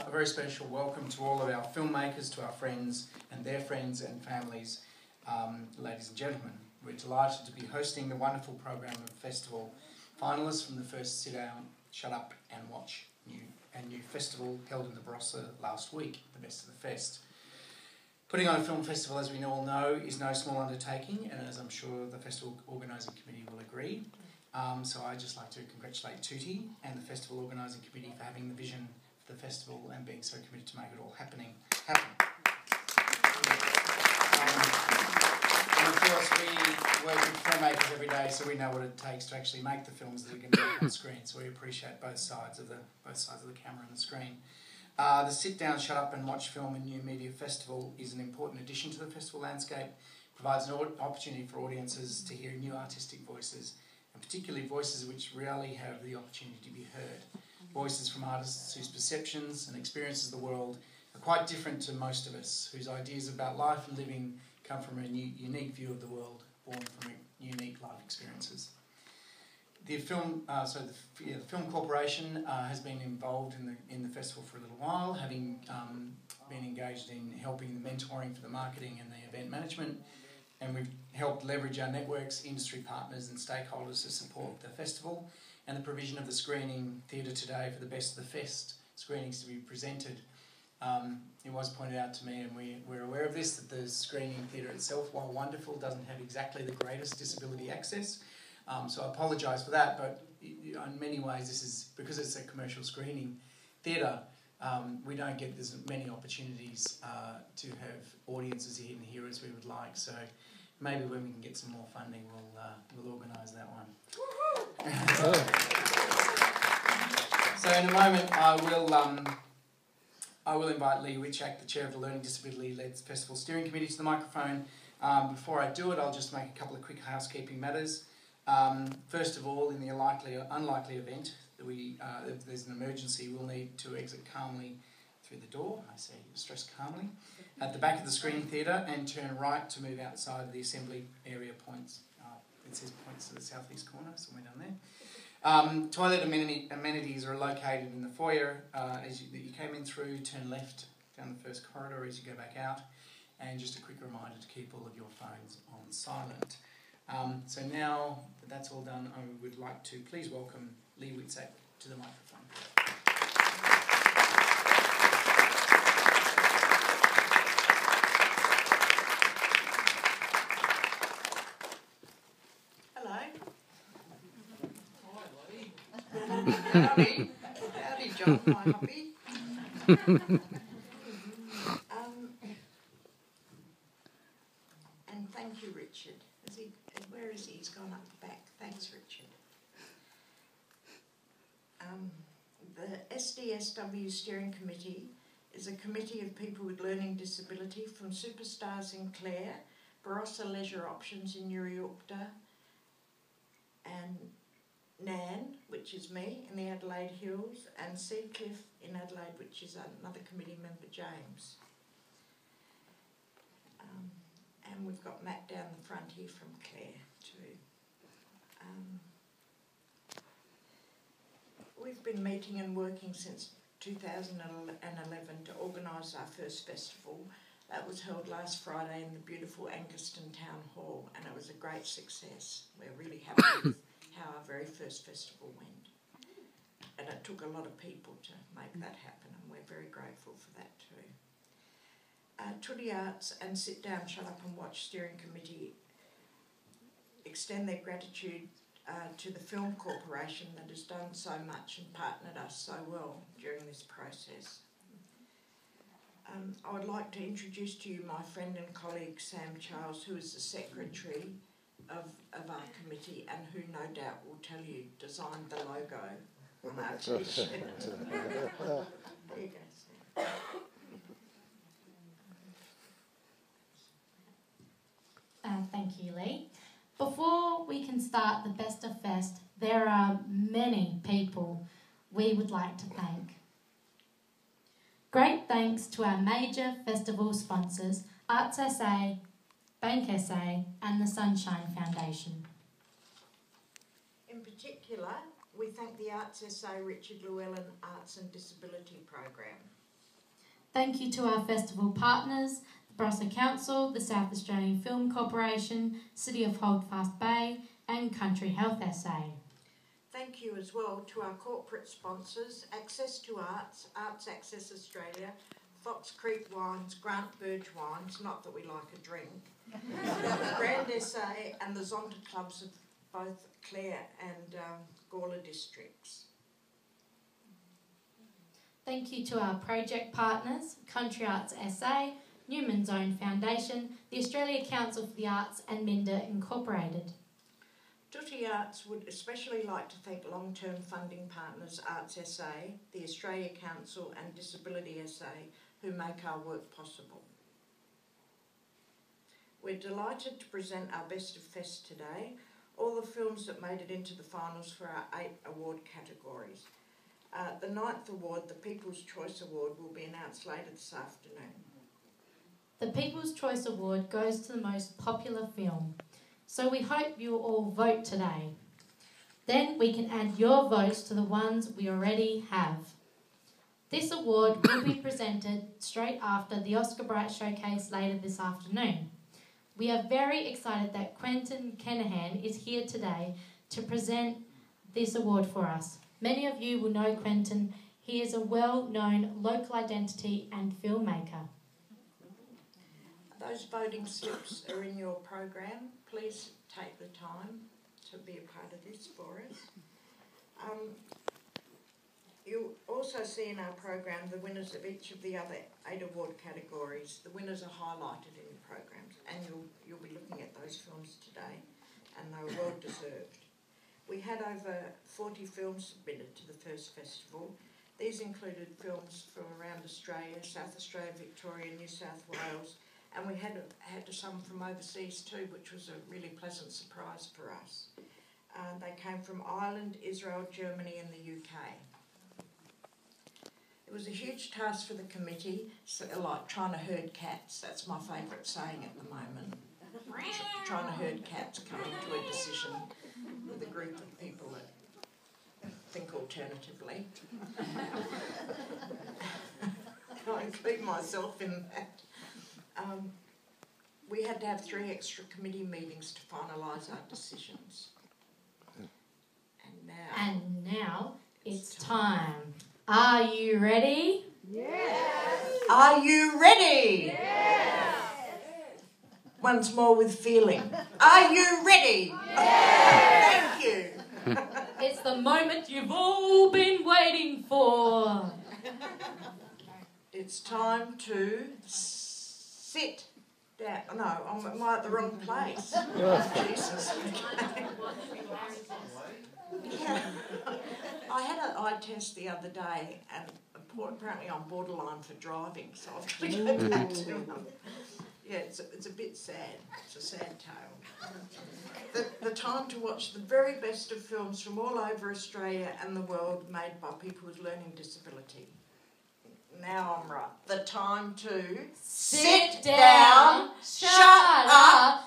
a very special welcome to all of our filmmakers, to our friends and their friends and families. Ladies and gentlemen, we're delighted to be hosting the wonderful program of festival finalists from the first Sit Down, Shut Up and Watch new festival held in the Barossa last week, the Best of the Fest. Putting on a film festival, as we all know, is no small undertaking, and as I'm sure the festival organising committee will agree. So I'd just like to congratulate Tuti and the festival organising committee for having the vision for the festival and being so committed to make it all happen. And of course, we work with filmmakers every day, so we know what it takes to actually make the films that are going to be on screen. So we appreciate both sides of the camera and the screen. The Sit Down, Shut Up and Watch Film and New Media Festival is an important addition to the festival landscape. Provides an opportunity for audiences to hear new artistic voices, and particularly voices which rarely have the opportunity to be heard. Voices from artists whose perceptions and experiences of the world are quite different to most of us, whose ideas about life and living come from a unique view of the world, born from unique life experiences. The Film Corporation has been involved in the festival for a little while, having been engaged in helping the mentoring for the marketing and the event management, and we've helped leverage our networks, industry partners and stakeholders to support the festival and the provision of the screening theatre today for the Best of the Fest screenings to be presented. It was pointed out to me, and we're aware of this, that the screening theatre itself, while wonderful, doesn't have exactly the greatest disability access. So I apologise for that, but in many ways this is, because it's a commercial screening theatre, we don't get as many opportunities to have audiences in here as we would like. So maybe when we can get some more funding, we'll organise that one. So in a moment, I will invite Lee Wichak, the chair of the Learning Disability-led Festival Steering Committee, to the microphone. Before I do it, I'll just make a couple of quick housekeeping matters. First of all, in the unlikely event that if there's an emergency, we'll need to exit calmly through the door. I say stress calmly. At the back of the screening theatre, and turn right to move outside of the assembly area points. It says points to the southeast corner, somewhere down there. Toilet amenities are located in the foyer that you came in through. Turn left down the first corridor as you go back out. And just a quick reminder to keep all of your phones on silent. So now that that's all done, I would like to please welcome Lee Wichak to the microphone. Hello. Hi, Lee. Howdy, John, my hubby. And thank you, Richard. Where is he? He's gone up the back. Thanks, Richard. The SDSW Steering Committee is a committee of people with learning disability from Superstars in Clare, Barossa Leisure Options in Uriukta, and Nan, which is me, in the Adelaide Hills, and Seacliff in Adelaide, which is another committee member, James. And we've got Matt down the front here from Clare too. We've been meeting and working since 2011 to organise our first festival. That was held last Friday in the beautiful Angaston Town Hall, and it was a great success. We're really happy with how our very first festival went. And it took a lot of people to make that happen, and we're very grateful for that too. Tuti Arts and Sit Down, Shut Up and Watch Steering Committee extend their gratitude to the Film Corporation that has done so much and partnered us so well during this process. I would like to introduce to you my friend and colleague Sam Charles, who is the secretary of our committee and who no doubt will tell you designed the logo on our t-shirt. There you go, Sam. Thank you, Lee. Before we can start the Best of Fest, there are many people we would like to thank. Great thanks to our major festival sponsors, Arts SA, Bank SA and the Sunshine Foundation. In particular, we thank the Arts SA Richard Llewellyn Arts and Disability Program. Thank you to our festival partners, the Barossa Council, the South Australian Film Corporation, City of Holdfast Bay and Country Health SA. Thank you as well to our corporate sponsors, Access to Arts, Arts Access Australia, Fox Creek Wines, Grant Burge Wines, not that we like a drink, Grand SA and the Zonta Clubs of both Clare and Gawler districts. Thank you to our project partners, Country Arts SA, Newman's Own Foundation, the Australia Council for the Arts and Minda Incorporated. Dooty Arts would especially like to thank long-term funding partners Arts SA, the Australia Council and Disability SA who make our work possible. We're delighted to present our Best of Fest today, all the films that made it into the finals for our 8 award categories. The 9th award, the People's Choice Award, will be announced later this afternoon. The People's Choice Award goes to the most popular film, so we hope you'll all vote today. Then we can add your votes to the ones we already have. This award will be presented straight after the Oscar Bright Showcase later this afternoon. We are very excited that Quentin Kenihan is here today to present this award for us. Many of you will know Quentin. He is a well-known local identity and filmmaker. Those voting slips are in your program. Please take the time to be a part of this for us. You'll also see in our program the winners of each of the other 8 award categories. The winners are highlighted in the programs, and you'll be looking at those films today, and they were well deserved. We had over 40 films submitted to the first festival. These included films from around Australia, South Australia, Victoria, New South Wales, and we had some from overseas too, which was a really pleasant surprise for us. They came from Ireland, Israel, Germany and the UK. It was a huge task for the committee, so, like trying to herd cats. That's my favourite saying at the moment. Trying to herd cats, coming to a decision with a group of people that think alternatively. I include myself in that. We had to have 3 extra committee meetings to finalise our decisions. And now it's time. Are you ready? Yes. Are you ready? Yes. Once more with feeling. Are you ready? Yes. Thank you. It's the moment you've all been waiting for. It's time to sit down. No, am I at the wrong place? Jesus. Yeah. I had an eye test the other day, and apparently I'm borderline for driving, so I've got to go back to them. Yeah, it's a bit sad. It's a sad tale. The time to watch the very best of films from all over Australia and the world made by people with learning disability. Now I'm right. The time to Sit down, shut up,